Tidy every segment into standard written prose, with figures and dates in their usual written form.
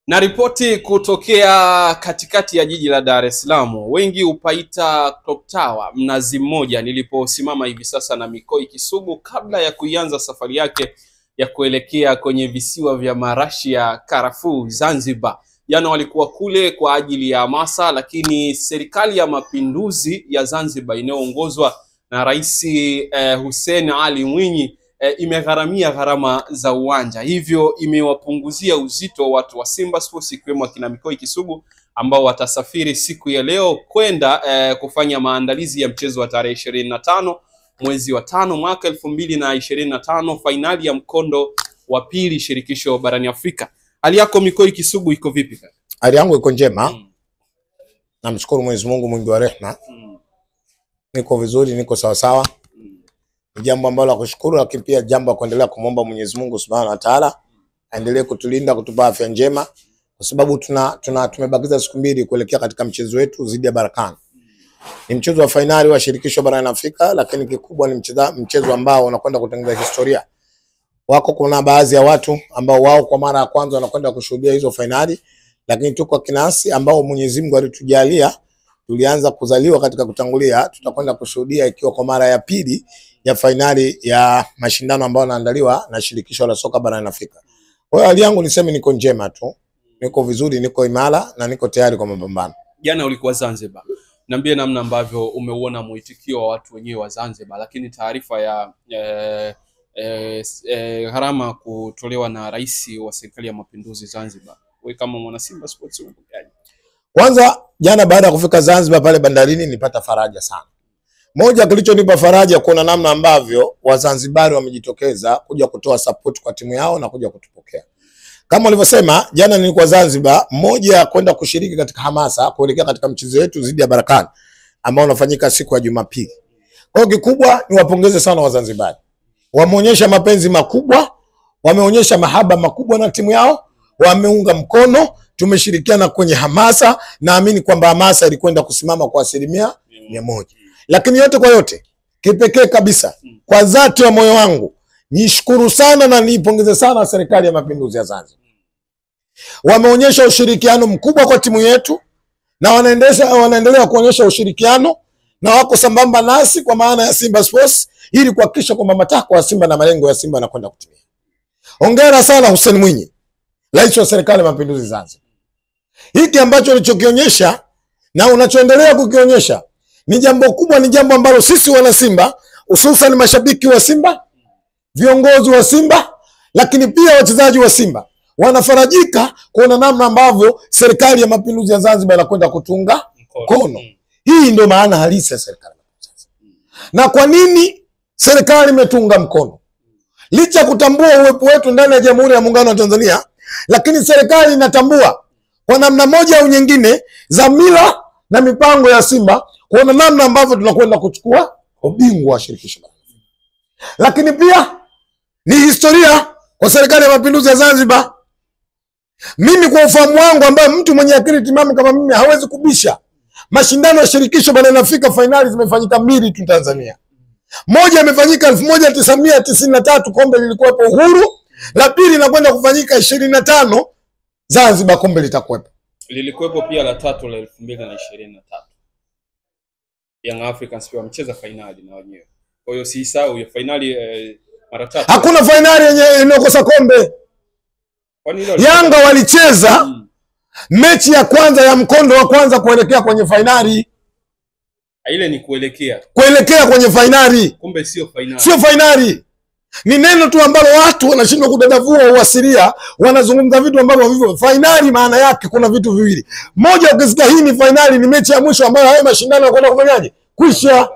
Na ripoti kutokea katikati ya jiji la Dar es Salaam, wengi upaita Clock Tower, Mnazi Mmoja, niliposimama hivi sasa na Mikoi Kisugu kabla ya kuianza safari yake ya kuelekea kwenye visiwa vya marashi ya karafuu Zanzibar. Jana walikuwa kule kwa ajili ya hamasa, lakini serikali ya mapinduzi ya Zanzibar inayoongozwa na Rais Hussein Ali Mwinyi imegharamia gharama za uwanja, hivyo imewapunguzia uzito watu wa Simba Sports ikiwemo akina Mikoi Kisugu ambao watasafiri siku ya leo kwenda kufanya maandalizi ya mchezo wa tarehe 25 mwezi wa 5 mwaka 2025, fainali ya mkondo wa pili shirikisho barani Afrika. Hali yako Mikoi Kisugu iko vipi? Hali yangu iko njema. Namshukuru Mwenyezi Mungu mwingi wa rehema. Niko vizuri, niko sawa sawa. Ni jambo ambalo la kushukuru, lakini pia jambo la kuendelea kumwomba Mwenyezi Mungu Subhanahu wa Ta'ala aendelee kutulinda, kutupa afya njema, kwa sababu tumebakiza siku mbili kuelekea katika mchezo wetu dhidi ya Barakani. Ni mchezo wa fainali wa shirikisho barani Afrika, lakini kikubwa ni mchezo ambao unakwenda kutengeneza historia. Kuna baadhi ya watu ambao wao kwa mara ya kwanza wanakwenda kushuhudia hizo fainali, lakini tuko kinasi ambao Mwenyezi Mungu alitujalia tulianza kuzaliwa katika kutangulia, tutakwenda kushuhudia ikiwa kwa mara ya pili ya fainali ya mashindano ambayo yanaandaliwa na shirikisho la soka barani Afrika. Kwa hiyo hali yangu niseme niko njema tu, niko vizuri, niko imara na niko tayari kwa mapambano. Jana ulikuwa Zanzibar. Niambie namna ambavyo umeuona mwitikio wa watu wenyewe wa Zanzibar, lakini taarifa ya gharama kutolewa na rais wa serikali ya mapinduzi Zanzibar. Wewe kama mwana Simba Sports unapokeaje? Kwanza jana baada ya kufika Zanzibar pale bandarini nilipata faraja sana. Moja kilichonipa faraja kuona namna ambavyo Wazanzibari wamejitokeza kuja kutoa support kwa timu yao na kuja kutupokea. Kama ulivyosema, jana nilikuwa Zanzibar, moja kwenda kushiriki katika hamasa kuelekea katika mchezo wetu dhidi ya Barakani ambao unafanyika siku ya Jumapili. Kwa hiyo kikubwa ni wapongeze sana Wazanzibari. Wameonyesha mapenzi makubwa, wameonyesha mahaba makubwa na timu yao, wameunga mkono, tumeshirikiana kwenye hamasa, naamini kwamba hamasa ilikwenda kusimama kwa 100%. Lakini yote kwa yote, kipekee kabisa, kwa dhati ya moyo wangu, nishukuru sana na niipongeze sana serikali ya mapinduzi ya Zanzibar. Wameonyesha ushirikiano mkubwa kwa timu yetu na wanaendelea kuonyesha ushirikiano na wako sambamba nasi kwa maana ya Simba Sports ili kuhakikisha kwamba matakwa ya Simba na malengo ya Simba yanakwenda kutimia. Hongera sana Hussein Mwinyi, Rais wa serikali ya mapinduzi Zanzibar. Hiki ambacho ulichokionyesha na unachoendelea kukionyesha ni jambo kubwa, ni jambo ambalo sisi wana Simba, hususan mashabiki wa Simba, viongozi wa Simba, lakini pia wachezaji wa Simba wanafarajika kuona namna ambavyo serikali ya mapinduzi ya Zanzibar inakwenda kutunga mkono. Hii ndio maana halisi ya serikali. Na kwa nini serikali imetunga mkono? Licha kutambua uwepo wetu ndani ya Jamhuri ya Muungano wa Tanzania, lakini serikali inatambua kwa namna moja au nyingine dhamira na mipango ya Simba kuona namna ambavyo tunakwenda kuchukua ubingwa wa shirikisho. Lakini pia ni historia kwa serikali ya mapinduzi ya Zanzibar. Mimi kwa ufahamu wangu ambaye mtu mwenye akili timamu kama mimi hawezi kubisha, mashindano ya shirikisho barani Afrika finali zimefanyika 2 tu Tanzania. Moja imefanyika 1993 kombe lilikuwepo Uhuru, la pili inakwenda kufanyika 25 Zanzibar kombe litakuwepo. Lilikuwepo pia la 3 la 2023. Young Africans pia wamecheza finali na wenyewe. Kwa hiyo si sawa hiyo finali mara 3. Hakuna finali yenye inakosa kombe. Yanga walicheza mechi ya kwanza ya mkondo wa kwanza kuelekea kwenye finali. Ile ni kuelekea kwenye finali. Kumbe sio finali. Sio finali. Ni neno tu ambalo watu wanashindwa kudadavua uasilia, wanazungumza vitu ambavyo hivyo. Finali maana yake kuna vitu viwili. Moja, ukisikia hii ni finali, ni mechi ya mwisho ambayo hayo mashindano yanakwenda kufanyaje? Kuisha.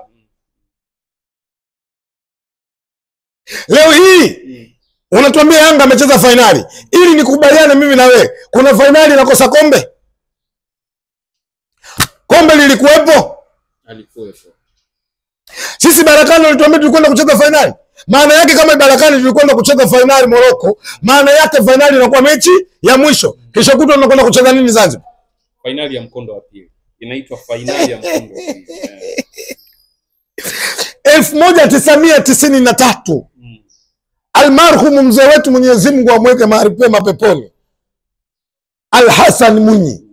Leo hii unatuambia Yanga amecheza finali. Ili nikubaliane mimi na wewe, kuna finali inakosa kombe? Kombe lilikuwepo? Alikuwepo. Sisi Barakani walituambia tulikwenda kucheza finali. Maana yake kama Barakani tulikwenda kucheza finali Morocco, maana yake finali inakuwa mechi ya mwisho. Kesho kutwa tunakwenda kucheza nini Zanzibar? Finali ya mkondo wa pili. Inaitwa finali ya mkondo wa pili. 1993. Almarhum mzee wetu Mwenyezi Mungu amweke mahali pema peponi, Al-Hassan Mwinyi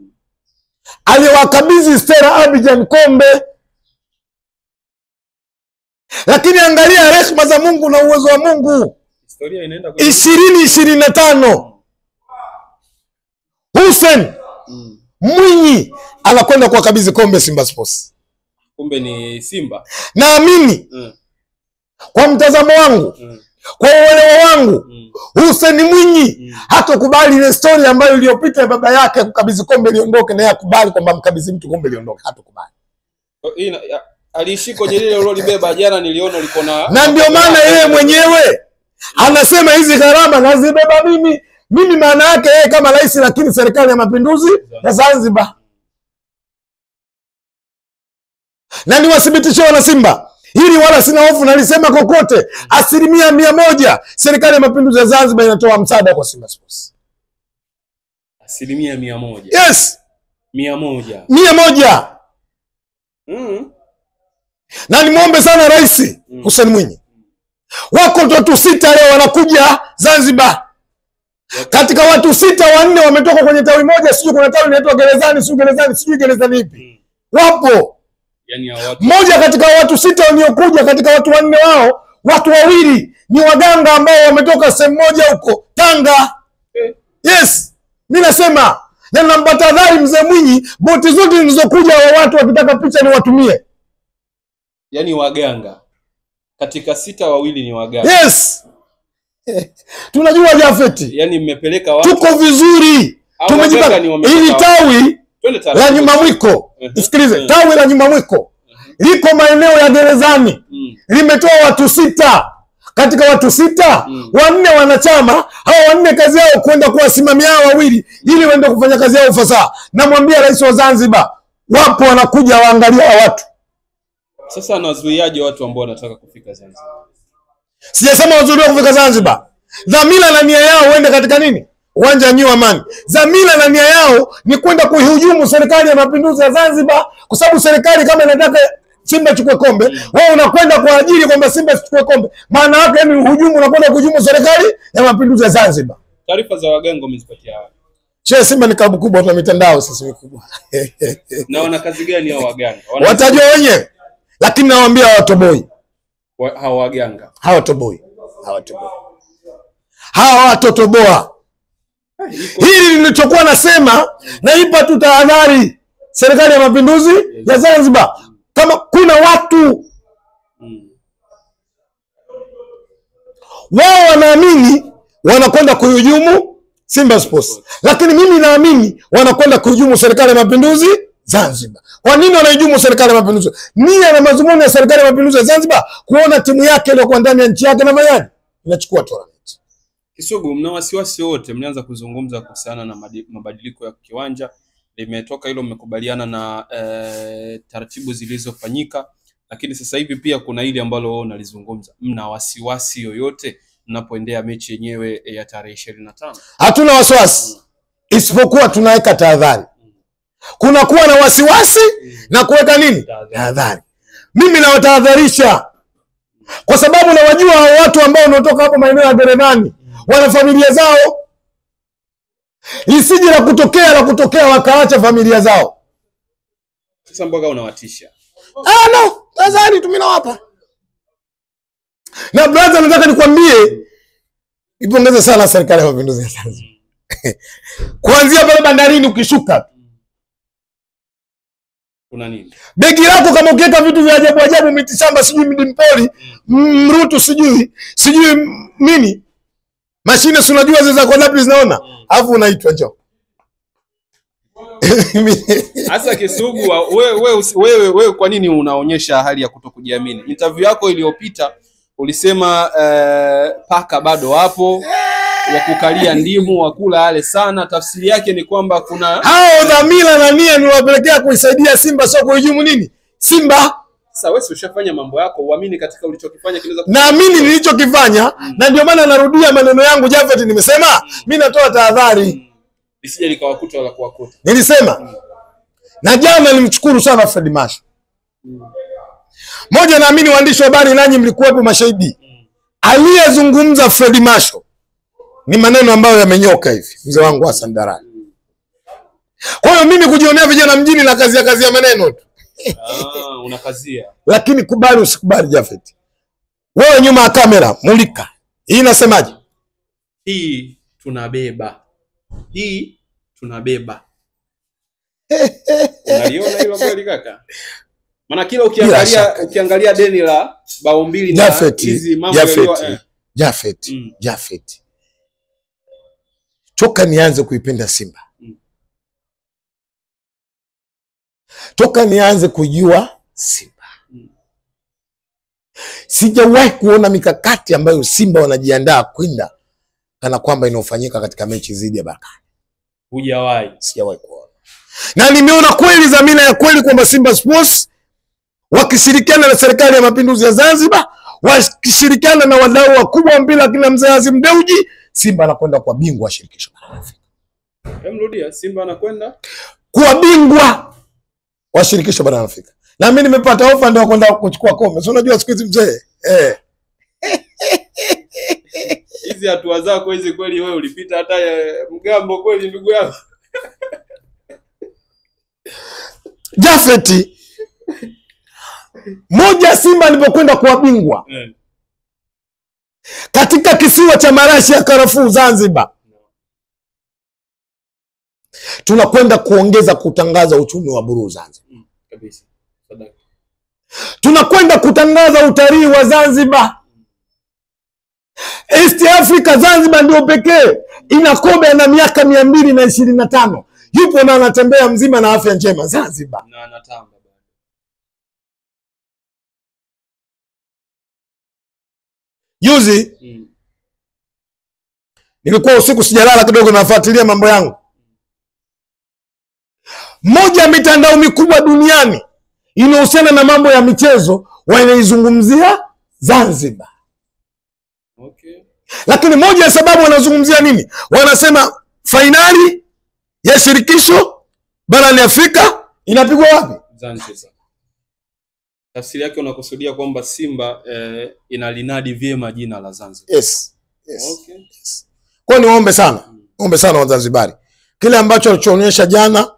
aliwakabidhi Stella Abidjan kombe. Lakini angalia rehema za Mungu na uwezo wa Mungu. Historia inaenda 2025 Hussein Mwinyi anakwenda kuwakabidhi kombe Simba Sports. Kumbe ni Simba. Naamini kwa mtazamo wangu, kwa uelewa wangu, Hussein Mwinyi hatakubali ile story ambayo iliyopita baba yake kukabidhi kombe liondoke, na yeye akubali kwamba mkabidhi mtu kombe liondoke. Hatakubali. Aliishi kwenye lile ulilobeba jana, niliona uliko na ndio maana yeye mwenyewe anasema hizi gharama nazibeba mimi. Maana yake yeye kama rais, lakini serikali ya mapinduzi ya Zanzibar. Na niwathibitishe wana Simba, hili wala sina hofu, nalisema kokote, 100% serikali ya mapinduzi ya Zanzibar inatoa msaada kwa Simba Sports. 100%. Yes. 100%. Na nimuombe sana Rais Hussein Mwinyi. Wako watu 6 leo wanakuja Zanzibar. Katika watu 6, 4 wametoka kwenye tawi moja, sijui kuna tawi inaitwa Gerezani, sijui Gerezani ipi. Wapo. Yani watu... Mmoja katika watu 6 waliokuja, katika watu 4 wao, watu 2 ni waganga ambao wametoka sehemu moja huko Tanga. Yes. Mimi nasema, na nampata dhari mzee Mwinyi, boti zote zilizokuja wa watu wakitaka picha ni watumie. Yani waganga. Katika 6 2 ni waganga. Yes. Tunajua Jafeti. Yani mmepeleka watu. Tuko vizuri. Tumejipanga. Ili tawi la Nyuma Mwiko. Usikilize, tawi la Nyuma Mwiko liko maeneo ya Gerezani. Limetoa watu 6. Katika watu 6, 4 wanachama. Hao 4 kazi yao kwenda kuwasimamia hao 2 ili waende kufanya kazi yao ufasaha. Namwambia rais wa Zanzibar, wapo wanakuja waangalia watu. Sasa anazuiaje watu ambao wanataka kufika Zanzibar? Sijasema wazuiwe kufika Zanzibar. Dhamira na nia yao uende katika nini? Uwanja wa New Amani. Dhamira na nia yao ni kwenda kuihujumu serikali ya mapinduzi ya Zanzibar, kwa sababu serikali kama inataka Simba chukue kombe, wewe unakwenda kwa ajili kwamba Simba chukue kombe. Maana yake ni uhujumu, unakwenda kuhujumu serikali ya mapinduzi ya Zanzibar. Taarifa za waganga umezipatia wapi? Che, Simba ni klabu kubwa, tuna mitandao sisi mikubwa. Na wana kazi gani hao waganga? Watajua wenyewe. Lakini nawaambia hawatoboi. Hao waganga hawatoboi. Hawatotoboa. Hili nilichokuwa nasema, naipa tu tahadhari serikali ya mapinduzi ya Zanzibar. Kama kuna watu wao wanaamini wanakwenda kuhujumu Simba Sports, lakini mimi naamini wanakwenda kuhujumu serikali ya mapinduzi Zanzibar. Kwa nini wanahujumu serikali ya mapinduzi? Nia na mazumuni ya serikali ya mapinduzi ya Zanzibar kuona timu yake iliyokuwa ndani ya nchi yake na mayani inachukua tournament. Kisugu, mna wasiwasi wote, mlianza kuzungumza kuhusiana na mabadiliko ya kiwanja. Limetoka hilo, mmekubaliana na taratibu zilizofanyika, lakini sasa hivi pia kuna hili ambalo wao nalizungumza. Mna wasiwasi yoyote mnapoendea mechi yenyewe ya tarehe 25? Hatuna wasiwasi, isipokuwa tunaweka tahadhari. Kuna kuwa na wasiwasi na kuweka nini? Tahadhari. Mimi nawatahadharisha kwa sababu nawajua hao watu ambao wanatoka hapo maeneo ya Gerezani, wana familia zao. Isije la kutokea wakaacha familia zao. Sasa mboga unawatisha. No, tahadhari tumenawapa. Na brother, nataka nikwambie, ipongeze sana serikali ya mapinduzi ya Zanzibar. Kuanzia pale bandarini ukishuka, kuna nini? Begi lako kama ukiweka vitu vya ajabu miti shamba, sijui midimpoli, mrutu, sijui nini. Mashine si unajua zile za kwa lapi zinaona. Alafu unaitwa njoo. Asa Kisugu, wewe kwa nini unaonyesha hali ya kutokujiamini? Interview yako iliyopita ulisema paka bado hapo, wakukalia ndimu, wakula ale sana. Tafsiri yake ni kwamba kuna hao dhamira na nia ni wapelekea kuisaidia Simba, sio kuhujumu nini Simba. Sasa wewe ushafanya mambo yako, uamini katika ulichokifanya kinaweza. Naamini nilichokifanya, na ndio maana narudia maneno yangu Jafet, nimesema mimi natoa tahadhari isije likawakuta wala kuwakuta. Nilisema na jana nilimshukuru sana Fred Masho. Moja, naamini waandishi wa habari nanyi mlikuwepo mashahidi. Aliyezungumza Fred Masho ni maneno ambayo yamenyoka hivi, mzee wangu Hassan Darani. Kwa hiyo mimi kujionea vijana mjini na kazi ya maneno tu. Unakazia. Lakini kubali usikubali Jafet. Wewe nyuma ya kamera, mulika. Hii inasemaje? Hii tunabeba. Hii tunabeba. Unaliona hilo kweli kaka? Maana kila ukiangalia deni la bao mbili na hizi mambo Jafet. Toka nianze kuipenda Simba. Toka nianze kujua Simba. Sijawahi kuona mikakati ambayo Simba wanajiandaa kwenda kana kwamba inaofanyika katika mechi dhidi ya Berkane. Hujawahi? Sijawahi kuona. Na nimeona kweli dhamira ya kweli kwamba Simba Sports wakishirikiana na serikali ya Mapinduzi ya Zanzibar, wakishirikiana na wadau wakubwa wa mpira kina Mzee Azim Deuji, Simba anakwenda kwa bingwa wa shirikisho la Afrika. Mrudia, Simba anakwenda kwa bingwa wa shirikisho barani Afrika. Na mimi nimepata ofa ndio kwenda kuchukua kombe. So unajua siku hizi mzee. Hizi hatua zako hizi kweli wewe ulipita hata mgambo kweli ndugu yangu. Jafet. Moja Simba alipokwenda kwa bingwa. Katika kisiwa cha marashi ya karafuu Zanzibar. Tunakwenda kuongeza kutangaza uchumi wa buluu Zanzibar. Kabisa. Sadaka. Tunakwenda kutangaza utalii wa Zanzibar. East Africa Zanzibar ndio pekee ina kobe na miaka 225. Yupo na anatembea mzima na afya njema Zanzibar. Na anatamba bado. Juzi nilikuwa usiku sijalala kidogo nafuatilia mambo yangu. Moja mitandao mikubwa duniani inahusiana na mambo ya michezo wanaizungumzia Zanzibar. Okay. Lakini moja ya sababu wanazungumzia nini? Wanasema fainali ya shirikisho barani Afrika inapigwa wapi? Zanzibar. Tafsiri yake unakusudia kwamba Simba inalinadi vyema jina la Zanzibar. Yes. Okay. Yes. Kwa niombe sana. Niombe sana Wazanzibari. Kile ambacho walichoonyesha jana,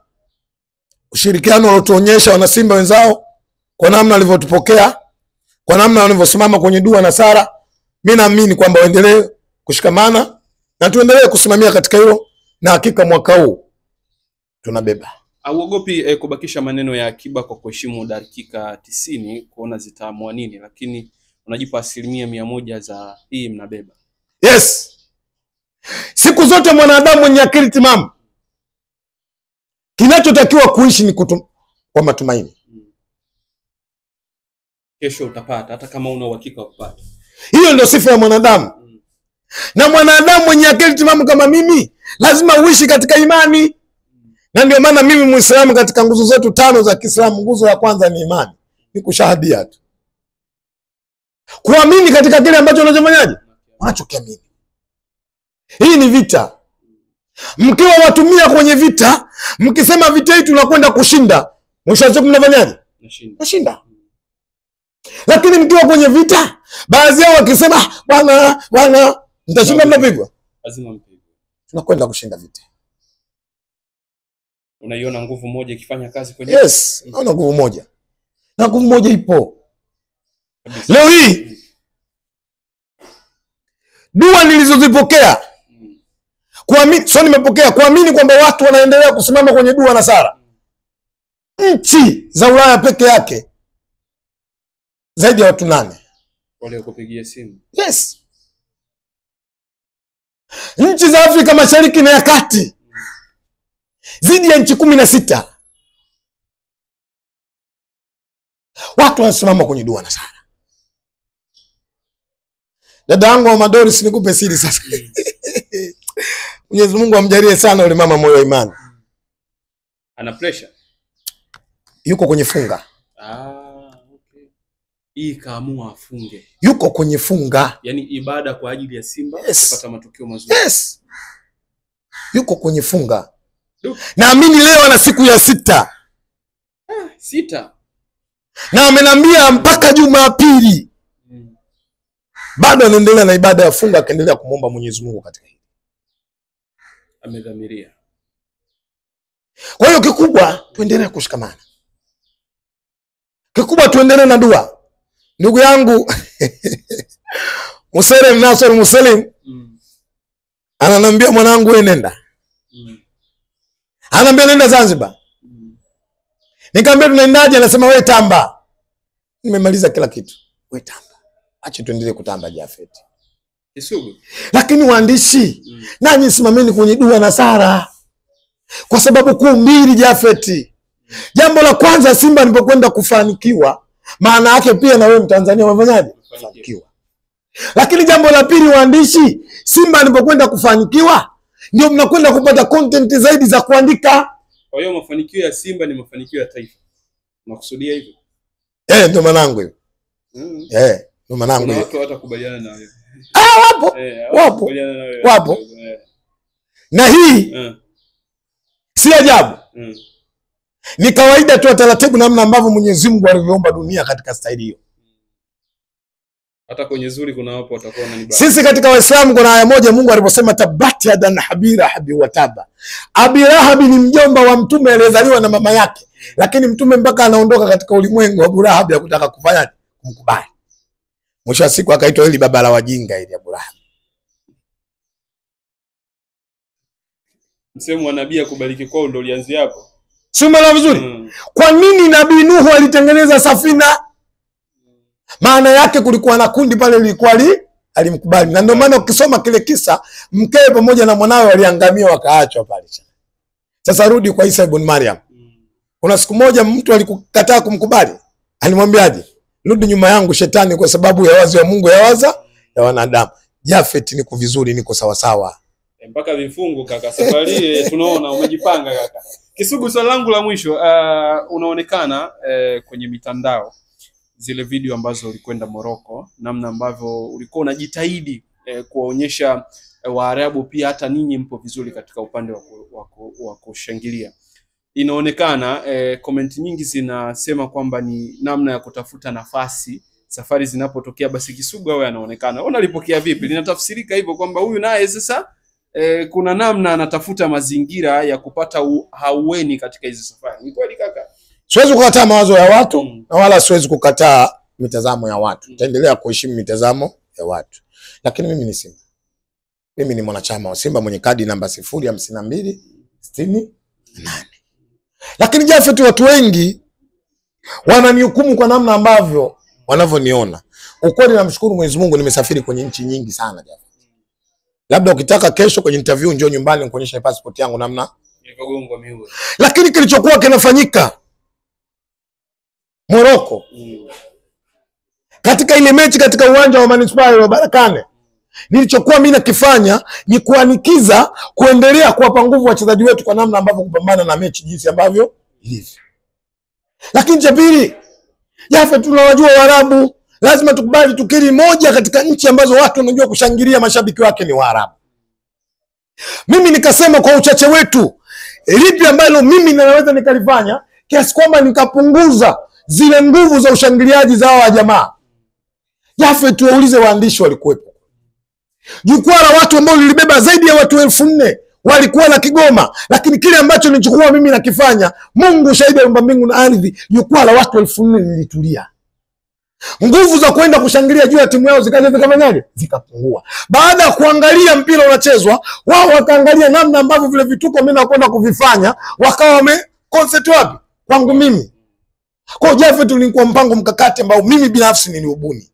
ushirikiano waliotuonyesha wana Simba wenzao, kwa namna walivyotupokea, kwa namna walivyosimama kwenye dua na sara, mimi naamini kwamba waendelee kushikamana na tuendelee kusimamia katika hilo, na hakika mwaka huu tunabeba. Hauogopi kubakisha maneno ya akiba kwa kuheshimu dakika 90 kuona zitaamua nini, lakini unajipa 100% za hii mnabeba? Yes. Siku zote mwanadamu mwenye akili timamu kinachotakiwa kuishi ni kwa matumaini. Kesho utapata hata kama una uhakika kupata. Hiyo ndio sifa ya mwanadamu. Na mwanadamu mwenye akili timamu kama mimi lazima uishi katika imani. Na ndio maana mimi Muislamu, katika nguzo zetu 5 za Kiislamu, nguzo ya kwanza ni imani. Ni kushahadia tu. Kuamini katika kile ambacho unachofanyaje? Unachokiamini. Hii ni vita. Mkiwa watumia kwenye vita, mkisema vita hii tunakwenda kushinda, mwisho wa siku mnafanyaje? Nashinda. Lakini mkiwa kwenye vita, baadhi yao wakisema bwana mtashinda, mnapigwa. Lazima mpigwe. Tunakwenda kushinda vita. Unaiona nguvu moja ikifanya kazi kwenye? Yes, naona nguvu moja. Na nguvu moja ipo. Leo hii dua nilizozipokea kuamini, nimepokea kuamini kwamba watu wanaendelea kusimama kwenye dua na sala. Nchi za Ulaya peke yake zaidi ya watu 8 wale kupigia simu. Yes. Nchi za Afrika Mashariki na ya Kati zaidi ya nchi 16 watu wanasimama kwenye dua na sala. Dada yangu wa Madoris, nikupe siri sasa. Mwenyezi Mungu amjalie sana yule mama moyo wa imani. Ana pressure. Yuko kwenye funga. Okay. Hii kaamua afunge. Yuko kwenye funga. Yaani ibada kwa ajili ya Simba kupata matokeo mazuri. Yes. Yuko kwenye funga. Naamini leo ana siku ya 6. 6. Na amenambia mpaka Jumapili. Bado anaendelea na ibada ya funga, akaendelea kumwomba Mwenyezi Mungu katika hili. Amedhamiria. Kwa hiyo kikubwa tuendelee kushikamana. Kikubwa tuendelee na dua. Ndugu yangu Musalim Nasor Musalim ananiambia mwanangu wewe nenda. Ananiambia nenda Zanzibar. Nikamwambia tunaendaje? Anasema wewe tamba. Nimemaliza kila kitu. Wewe tamba. Acha tuendelee kutamba Jafet. Kisugu. Lakini waandishi, nanyi simameni kwenye dua na sala. Kwa sababu kuu mbili Jafet. Jambo la kwanza, Simba nilipokwenda kufanikiwa, maana yake pia na wewe Mtanzania umefanyaje? Kufanikiwa. Lakini jambo la pili waandishi, Simba nilipokwenda kufanikiwa, ndio mnakwenda kupata content zaidi za kuandika. Kwa hiyo mafanikio ya Simba ni mafanikio ya taifa. Unakusudia hivyo? Ndio manangu hivyo. Ndio manangu hivyo. Watu watakubaliana na wewe. Wapo. Na hii si ajabu. Ni kawaida tu, taratibu namna ambavyo Mwenyezi Mungu alivyoumba dunia katika staili hiyo. Hata kwenye zuri kuna wapo watakuwa na nibaya. Sisi katika Waislamu kuna aya moja Mungu aliposema tabati yadan abi lahabi wa taba. Abi Lahab ni mjomba wa mtume aliyezaliwa na mama yake, lakini mtume mpaka anaondoka katika ulimwengu Abu Lahab hakutaka kufanya kumkubali. Mwisho wa siku akaitwa ili baba la wajinga ili Abu Lahab. Msemo wa nabii akubariki kwao ndio ulianzia hapo. Sio maana vizuri. Kwa nini Nabii Nuhu alitengeneza safina? Maana yake kulikuwa na kundi pale lilikuwa alimkubali. Na ndio maana ukisoma kile kisa, mkewe pamoja na mwanawe waliangamia wakaachwa pale. Sasa rudi kwa Isa ibn Maryam. Kuna siku moja mtu alikukataa kumkubali. Alimwambiaje? Rudi nyuma yangu shetani, kwa sababu ya wazi wa Mungu yawaza ya wanadamu. Jafet niko vizuri, niko sawa sawa. Mpaka vifungu kaka. Safari tunaona umejipanga kaka. Kisugu, swali langu la mwisho, unaonekana kwenye mitandao zile video ambazo ulikwenda Morocco, namna ambavyo ulikuwa unajitahidi kuwaonyesha Waarabu pia hata ninyi mpo vizuri katika upande wa kushangilia. Inaonekana comment nyingi zinasema kwamba ni namna ya kutafuta nafasi safari zinapotokea, basi Kisugu awe anaonekana. Unalipokea vipi? Linatafsirika hivyo kwamba huyu naye sasa kuna namna anatafuta mazingira ya kupata haueni katika hizo safari. Ni kweli kaka? Siwezi kukataa mawazo ya watu na wala siwezi kukataa mitazamo ya watu. Nitaendelea kuheshimu mitazamo ya watu. Lakini mimi ni Simba. Mimi ni mwanachama wa Simba mwenye kadi namba 05268. Lakini Jafet, watu wengi wananihukumu kwa namna ambavyo wanavyoniona. Ukweli namshukuru Mwenyezi Mungu, nimesafiri kwenye nchi nyingi sana Jafet. Labda ukitaka kesho kwenye interview njoo nyumbani nikuonyeshe passport yangu namna ilivyogonga mihuri. Lakini kilichokuwa kinafanyika Morocco katika ile mechi katika uwanja wa Manispaa wa Barakane, nilichokuwa mimi nakifanya ni kuanikiza kuendelea kuwapa nguvu wachezaji wetu kwa namna ambavyo kupambana na mechi jinsi ambavyo ilivyo. Lakini cha pili, Jafet, tunawajua Waarabu, lazima tukubali tukiri, moja katika nchi ambazo watu wanajua kushangilia mashabiki wake ni Waarabu. Mimi nikasema kwa uchache wetu, lipi ambalo mimi naweza nikalifanya kiasi kwamba nikapunguza zile nguvu za ushangiliaji za hawa jamaa. Jafet, tuwaulize waandishi walikuwepo. Jukwaa la watu ambao lilibeba zaidi ya watu 4000 walikuwa na Kigoma, lakini kile ambacho nilichukua mimi nakifanya, Mungu shahidi wa mbingu na ardhi, jukwaa la watu 4000 lilitulia. Nguvu za kwenda kushangilia juu ya timu yao zikafanyaje? Zikapungua. Baada ya kuangalia mpira unachezwa, wao wakaangalia namna ambavyo vile vituko mimi nakwenda kuvifanya, wakawa wameconcentrate wapi? Kwangu mimi. Kwa Jafet, ulikuwa mpango mkakati ambao mimi binafsi niliubuni.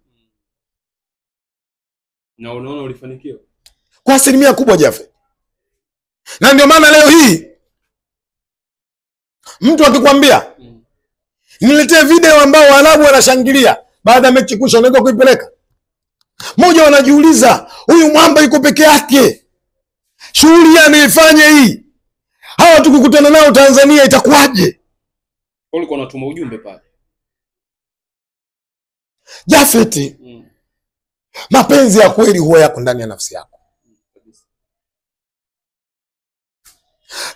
Na unaona ulifanikiwa kwa asilimia kubwa Jafet. Na ndio maana leo hii mtu akikwambia niletee video ambao Waarabu wanashangilia baada ya mechi kusha, unaweza kuipeleka? Moja, wanajiuliza huyu mwamba yuko peke yake, shughuli anaifanya hii, hawa tukikutana nao Tanzania itakuwaje? Ulikuwa unatuma ujumbe pale Jafet. Mapenzi ya kweli huwa yako ndani ya nafsi yako.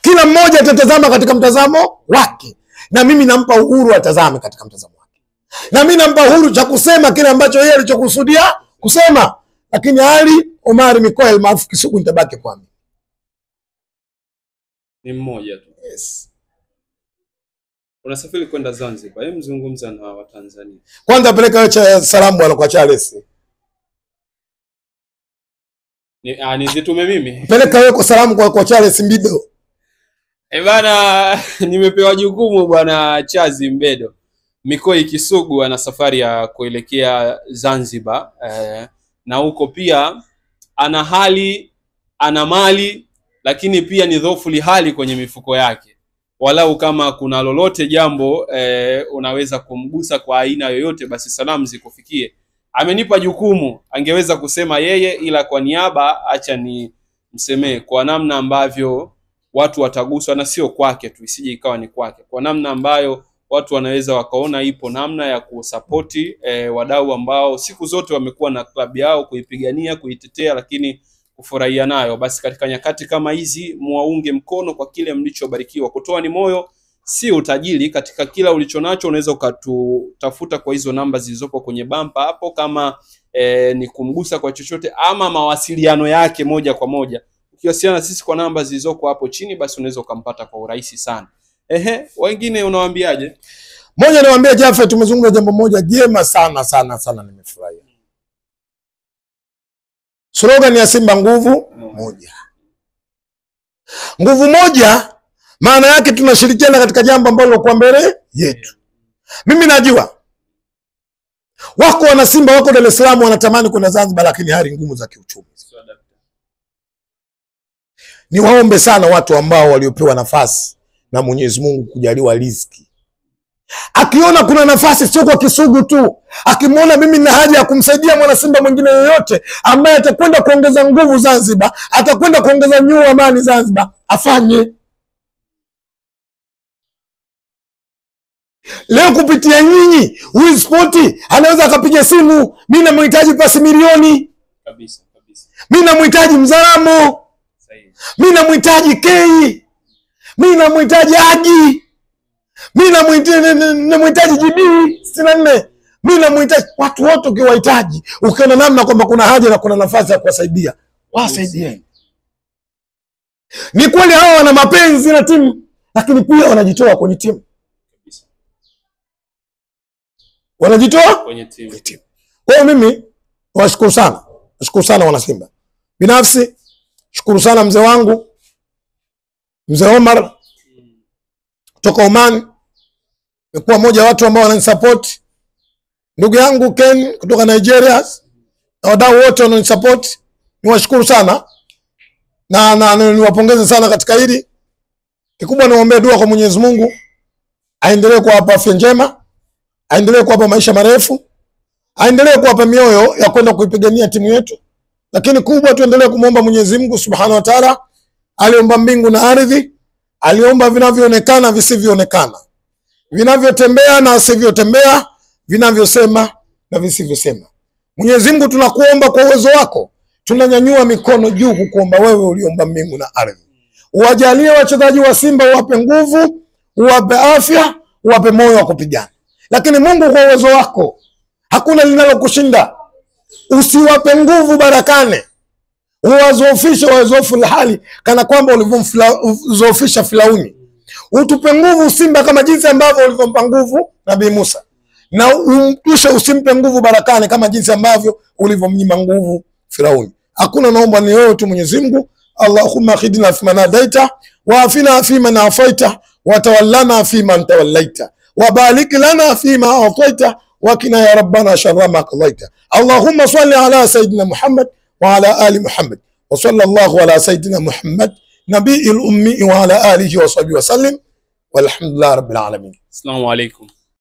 Kila mmoja atatazama katika mtazamo wake, na mimi nampa uhuru atazame katika mtazamo wake, na mimi nampa uhuru cha kusema kile ambacho yeye alichokusudia kusema. Lakini Ali Omar Mikoel maarufu Kisugu nitabaki kwa mimi. Ni mmoja tu. Yes. Unasafiri kwenda Zanzibar. Hebu mzungumza na Watanzania. Kwanza peleka wewe salamu bwana kwa Charles. Nizitume mimi. Peleka wewe kwa salamu kwa Charles Mbido. Bana, nimepewa jukumu bwana Chazi Mbedo. Mikoi Kisugu ana safari ya kuelekea Zanzibar, na huko pia ana hali, ana mali, lakini pia ni dhofuli hali kwenye mifuko yake. Walau kama kuna lolote jambo unaweza kumgusa kwa aina yoyote, basi salamu zikufikie. Amenipa jukumu, angeweza kusema yeye, ila kwa niaba acha ni msemee kwa namna ambavyo watu wataguswa, na sio kwake tu, isije ikawa ni kwake, kwa namna ambayo watu wanaweza wakaona ipo namna ya kusapoti wadau ambao siku zote wamekuwa na klabu yao kuipigania, kuitetea, lakini kufurahia nayo. Basi katika nyakati kama hizi muwaunge mkono kwa kile mlichobarikiwa. Kutoa ni moyo, si utajiri. Katika kila ulichonacho unaweza ukatutafuta kwa hizo namba zilizopo kwenye bumper hapo, kama ni kumgusa kwa chochote ama mawasiliano yake moja kwa moja. Ukiwasiliana sisi kwa namba zilizoko hapo chini, basi unaweza ukampata kwa urahisi sana. Wengine unawaambiaje? Moja niwaambia Jafet, tumezungumza jambo moja jema sana sana sana, nimefurahia. Slogan ya Simba nguvu moja. Nguvu moja maana yake tunashirikiana katika jambo ambalo kwa mbele yetu. Mimi najua wako wana Simba wako Dar es Salaam wanatamani kwenda Zanzibar, lakini hali ngumu za kiuchumi. Niwaombe sana watu ambao waliopewa nafasi na Mwenyezi Mungu kujaliwa riziki, akiona kuna nafasi, sio kwa Kisugu tu, akimwona mimi na haja ya kumsaidia mwana Simba mwingine yoyote ambaye atakwenda kuongeza nguvu Zanzibar, atakwenda kuongeza nyua amani Zanzibar, afanye. Leo kupitia nyinyi Win Sport anaweza akapiga simu, mimi namhitaji pasi milioni kabisa kabisa, mimi namhitaji Mzaramo, mimi namhitaji Kei, mimi namhitaji Aji, mimi namhitaji JB 64, mimi namhitaji watu wote. Ukiwahitaji, ukiona namna kwamba kuna haja na kuna nafasi ya kuwasaidia, wasaidieni. Ni kweli hao wana mapenzi na timu, lakini pia wanajitoa kwenye timu, wanajitoa kwenye timu. Kwa hiyo mimi washukuru sana, nashukuru sana wana Simba. Binafsi shukuru sana mzee wangu Mzee Omar kutoka Oman, nimekuwa mmoja wa watu ambao wananisupport. Ndugu yangu Ken kutoka Nigeria na wadau wote wananisupport, niwashukuru sana na niwapongeze sana katika hili. Kikubwa naomba dua kwa Mwenyezi Mungu aendelee kuwapa afya njema, aendelee kuwapa maisha marefu, aendelee kuwapa mioyo ya kwenda kuipigania timu yetu. Lakini kubwa tuendelee kumuomba Mwenyezi Mungu Subhanahu wa Ta'ala. Aliomba mbingu na ardhi, aliomba vinavyoonekana visivyoonekana, vinavyotembea na visivyotembea, vinavyosema na visivyosema. Mwenyezi Mungu tunakuomba kwa uwezo wako, tunanyanyua mikono juu kukuomba wewe uliomba mbingu na ardhi. Uwajalie wachezaji wa Simba, uwape nguvu, uwape afya, uwape moyo wa kupigana. Lakini Mungu kwa uwezo wako hakuna linalokushinda. Usiwape nguvu Barakane, uwazoofishe wazofu hali kana kwamba ulivyomzoofisha Firauni. Utupe nguvu Simba kama jinsi ambavyo ulivyompa nguvu Nabii Musa, na umtushe usimpe nguvu Barakane kama jinsi ambavyo ulivyomnyima nguvu Firauni. Hakuna, naomba ni wewe tu Mwenyezi Mungu. Allahumma khidna fi man hadaita wa afina fi man afaita wa tawallana fi man tawallaita wa barik lana fi ma ataita wa qina ya rabbana sharra ma qadaita. Allahumma salli ala sayyidina Muhammad wa ala ali Muhammad wa sallallahu ala sayyidina Muhammad nabiyil ummi wa ala alihi wa sahbihi wa sallim walhamdulillahi rabbil alamin. Assalamu alaykum.